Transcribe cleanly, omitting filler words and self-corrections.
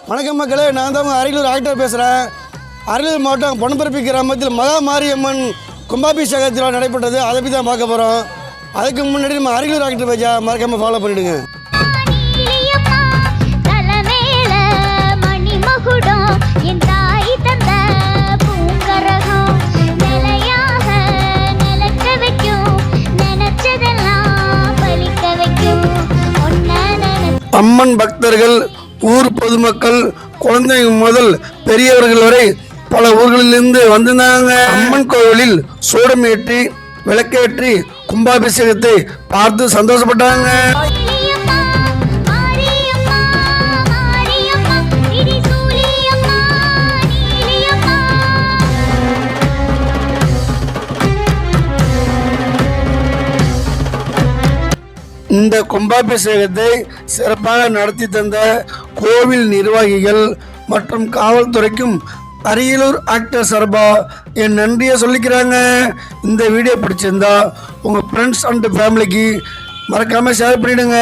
வணக்கம் மக்களே, நான் தான் அரியலூர் ஆக்டர் பேசுகிறேன். அரியலூர் மாவட்டம் பொன்னப்பரப்பி கிராமத்தில் மகா மாரியம்மன் கும்பாபிஷேகத்தில் நடைபெற்றது. அதை பற்றி தான் பார்க்க போகிறோம். அதுக்கு முன்னாடி நம்ம அரியலூர் ஆக்டர் பேஜை மறக்காமல் ஃபாலோ பண்ணிவிடுங்க. அம்மன் பக்தர்கள், ஊர் பொதுமக்கள், குழந்தைங்க முதல் பெரியவர்கள் வரை பல ஊர்களிலிருந்து வந்திருந்தாங்க. அம்மன் கோவிலில் சூடமேற்றி விளக்கேற்றி கும்பாபிஷேகத்தை பார்த்து சந்தோஷப்பட்டாங்க. இந்த கும்பாபிஷேகத்தை சிறப்பாக நடத்தி தந்த கோவில் நிர்வாகிகள் மற்றும் காவல்துறைக்கும் அரியலூர் ஆக்டர் சார்பா என் நன்றியை சொல்லிக்கிறாங்க. இந்த வீடியோ பிடிச்சிருந்தா உங்கள் ஃப்ரெண்ட்ஸ் அண்ட் ஃபேமிலிக்கு மறக்காமல் ஷேர் பண்ணிவிடுங்க.